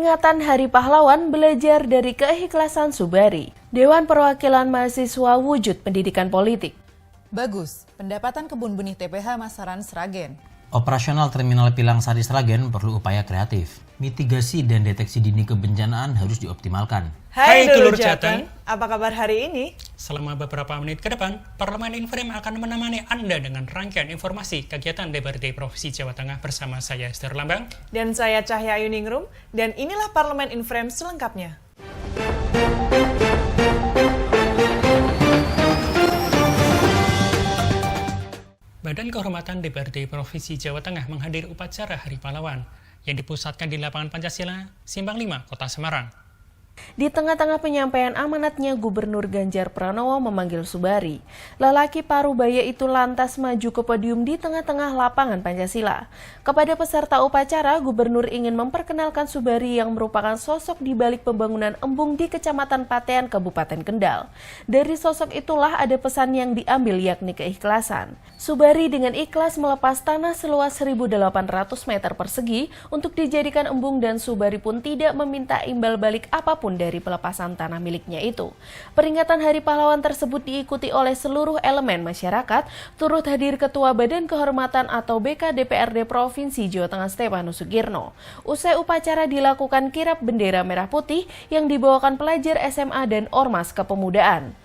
Peringatan Hari Pahlawan belajar dari keikhlasan Subari. Dewan Perwakilan Mahasiswa Wujud Pendidikan Politik. Bagus, pendapatan kebun benih TPH Masaran Sragen. Operasional Terminal Pilang Sari Sragen perlu upaya kreatif. Mitigasi dan deteksi dini kebencanaan harus dioptimalkan. Hai Dulur Jateng, apa kabar hari ini? Selama beberapa menit ke depan, Parlemen Inframe akan menemani Anda dengan rangkaian informasi kegiatan DPRD Provinsi Jawa Tengah bersama saya Esther Lambang. Dan saya Cahya Ayuningrum, dan inilah Parlemen Inframe selengkapnya. Badan Kehormatan DPRD Provinsi Jawa Tengah menghadiri upacara Hari Pahlawan yang dipusatkan di lapangan Pancasila, Simpang 5, Kota Semarang. Di tengah-tengah penyampaian amanatnya, Gubernur Ganjar Pranowo memanggil Subari. Lelaki parubaya itu lantas maju ke podium di tengah-tengah lapangan Pancasila. Kepada peserta upacara, Gubernur ingin memperkenalkan Subari yang merupakan sosok di balik pembangunan embung di Kecamatan Patean, Kabupaten Kendal. Dari sosok itulah ada pesan yang diambil, yakni keikhlasan. Subari dengan ikhlas melepas tanah seluas 1.800 meter persegi untuk dijadikan embung, dan Subari pun tidak meminta imbal balik apapun dari pelepasan tanah miliknya itu. Peringatan Hari Pahlawan tersebut diikuti oleh seluruh elemen masyarakat, turut hadir Ketua Badan Kehormatan atau BK DPRD Provinsi Jawa Tengah Stefanus Sugirno. Usai upacara dilakukan kirap bendera merah putih yang dibawakan pelajar SMA dan Ormas Kepemudaan.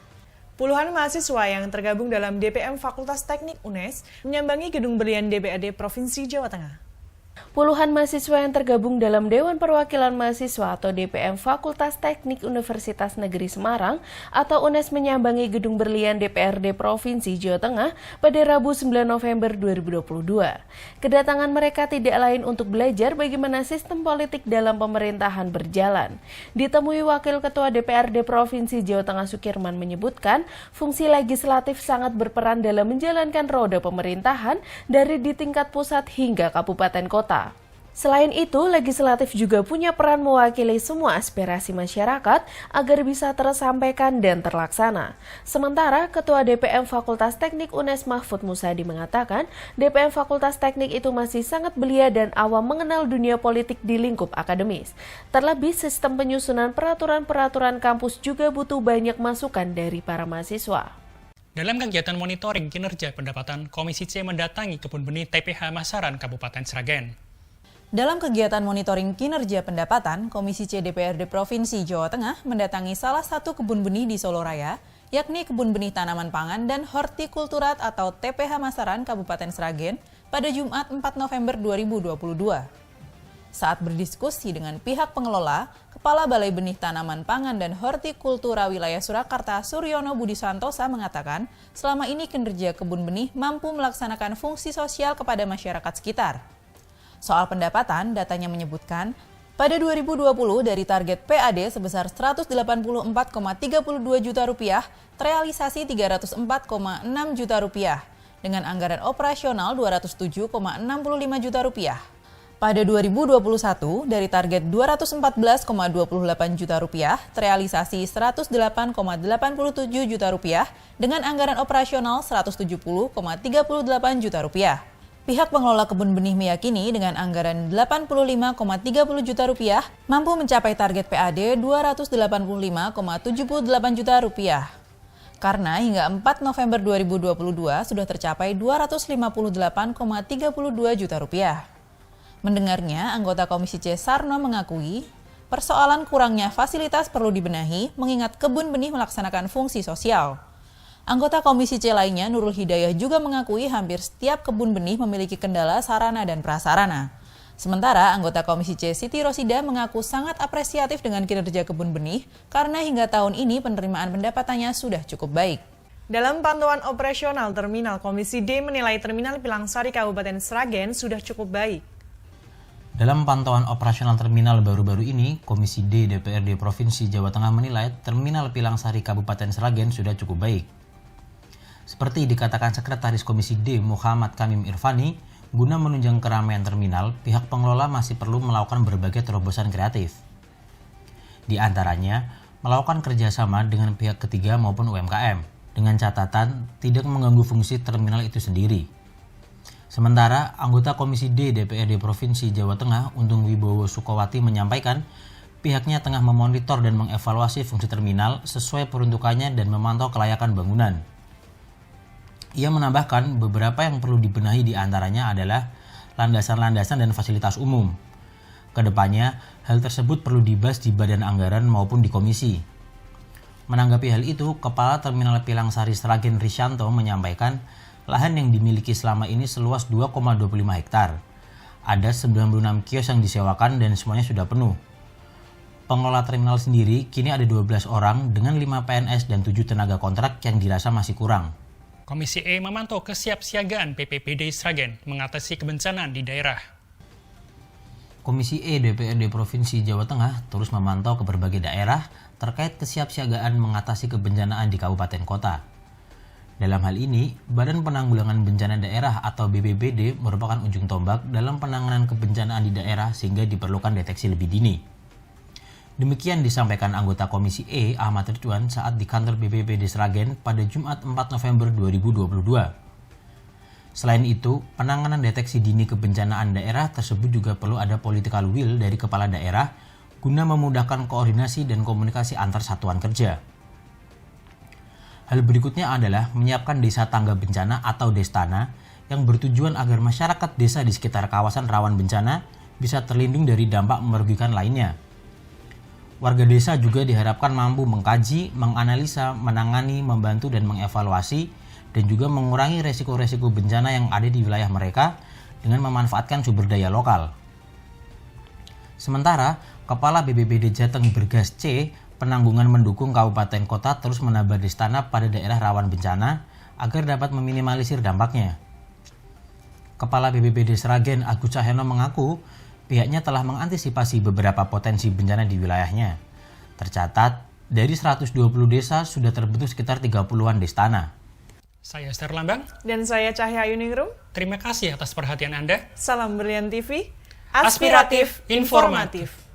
Puluhan mahasiswa yang tergabung dalam DPM Fakultas Teknik UNES menyambangi Gedung Berlian DPRD Provinsi Jawa Tengah. Puluhan mahasiswa yang tergabung dalam Dewan Perwakilan Mahasiswa atau DPM Fakultas Teknik Universitas Negeri Semarang atau UNES menyambangi Gedung Berlian DPRD Provinsi Jawa Tengah pada Rabu 9 November 2022. Kedatangan mereka tidak lain untuk belajar bagaimana sistem politik dalam pemerintahan berjalan. Ditemui Wakil Ketua DPRD Provinsi Jawa Tengah Sukirman menyebutkan, fungsi legislatif sangat berperan dalam menjalankan roda pemerintahan dari di tingkat pusat hingga kabupaten kota. Selain itu, legislatif juga punya peran mewakili semua aspirasi masyarakat agar bisa tersampaikan dan terlaksana. Sementara, Ketua DPM Fakultas Teknik UNES Mahfud Musadi mengatakan, DPM Fakultas Teknik itu masih sangat belia dan awam mengenal dunia politik di lingkup akademis. Terlebih, sistem penyusunan peraturan-peraturan kampus juga butuh banyak masukan dari para mahasiswa. Dalam kegiatan monitoring kinerja pendapatan, Komisi C mendatangi kebun benih TPH Masaran, Kabupaten Sragen. Dalam kegiatan monitoring kinerja pendapatan, Komisi C DPRD Provinsi Jawa Tengah mendatangi salah satu kebun benih di Solo Raya, yakni Kebun Benih Tanaman Pangan dan Hortikulturat atau TPH Masaran, Kabupaten Sragen, pada Jumat 4 November 2022. Saat berdiskusi dengan pihak pengelola, Kepala Balai Benih Tanaman Pangan dan Hortikultura Wilayah Surakarta Suryono Budi Santosa mengatakan, selama ini kinerja kebun benih mampu melaksanakan fungsi sosial kepada masyarakat sekitar. Soal pendapatan, datanya menyebutkan, pada 2020 dari target PAD sebesar Rp184,32 juta, terrealisasi Rp304,6 juta, dengan anggaran operasional Rp207,65 juta. Pada 2021, dari target Rp214,28 juta, terrealisasi Rp108,87 juta, dengan anggaran operasional Rp170,38 juta. Pihak pengelola kebun benih meyakini dengan anggaran Rp85,30 juta mampu mencapai target PAD Rp285,78 juta. Karena hingga 4 November 2022 sudah tercapai Rp258,32 juta. Mendengarnya, anggota Komisi C Sarno mengakui persoalan kurangnya fasilitas perlu dibenahi mengingat kebun benih melaksanakan fungsi sosial. Anggota Komisi C lainnya, Nurul Hidayah, juga mengakui hampir setiap kebun benih memiliki kendala sarana dan prasarana. Sementara anggota Komisi C Siti Rosida mengaku sangat apresiatif dengan kinerja kebun benih karena hingga tahun ini penerimaan pendapatannya sudah cukup baik. Dalam pantauan operasional terminal, Komisi D menilai Terminal Pilang Sari Kabupaten Sragen sudah cukup baik. Dalam pantauan operasional terminal baru-baru ini, Komisi D DPRD Provinsi Jawa Tengah menilai Terminal Pilang Sari Kabupaten Sragen sudah cukup baik. Seperti dikatakan Sekretaris Komisi D Muhammad Kamim Irfani, guna menunjang keramaian terminal, pihak pengelola masih perlu melakukan berbagai terobosan kreatif. Di antaranya, melakukan kerjasama dengan pihak ketiga maupun UMKM, dengan catatan tidak mengganggu fungsi terminal itu sendiri. Sementara, anggota Komisi D DPRD Provinsi Jawa Tengah, Untung Wibowo Sukowati menyampaikan pihaknya tengah memonitor dan mengevaluasi fungsi terminal sesuai peruntukannya dan memantau kelayakan bangunan. Ia menambahkan beberapa yang perlu dibenahi diantaranya adalah landasan-landasan dan fasilitas umum. Kedepannya, hal tersebut perlu dibahas di Badan Anggaran maupun di Komisi. Menanggapi hal itu, Kepala Terminal Pilang Sari Sragen Risyanto menyampaikan lahan yang dimiliki selama ini seluas 2,25 hektar. Ada 96 kios yang disewakan dan semuanya sudah penuh. Pengelola terminal sendiri kini ada 12 orang dengan 5 PNS dan 7 tenaga kontrak yang dirasa masih kurang. Komisi E memantau kesiapsiagaan PPBD Sragen mengatasi kebencanaan di daerah. Komisi E DPRD Provinsi Jawa Tengah terus memantau ke berbagai daerah terkait kesiapsiagaan mengatasi kebencanaan di kabupaten kota. Dalam hal ini, Badan Penanggulangan Bencana Daerah atau BPBD merupakan ujung tombak dalam penanganan kebencanaan di daerah sehingga diperlukan deteksi lebih dini. Demikian disampaikan anggota Komisi E Ahmad Ridwan saat di kantor BPBD Sragen pada Jumat 4 November 2022. Selain itu, penanganan deteksi dini kebencanaan daerah tersebut juga perlu ada political will dari kepala daerah guna memudahkan koordinasi dan komunikasi antar satuan kerja. Hal berikutnya adalah menyiapkan desa tangga bencana atau destana yang bertujuan agar masyarakat desa di sekitar kawasan rawan bencana bisa terlindung dari dampak merugikan lainnya. Warga desa juga diharapkan mampu mengkaji, menganalisa, menangani, membantu dan mengevaluasi dan juga mengurangi resiko-resiko bencana yang ada di wilayah mereka dengan memanfaatkan sumber daya lokal. Sementara, Kepala BPBD Jateng Bergas C Penanggungan mendukung kabupaten kota terus menambah destana pada daerah rawan bencana agar dapat meminimalisir dampaknya. Kepala BPBD Sragen Agus Cahyono mengaku pihaknya telah mengantisipasi beberapa potensi bencana di wilayahnya. Tercatat, dari 120 desa sudah terbentuk sekitar 30-an destana. Saya Esther Lambang. Dan saya Cahya Yuningrum. Terima kasih atas perhatian Anda. Salam Brilian TV, aspiratif, informatif.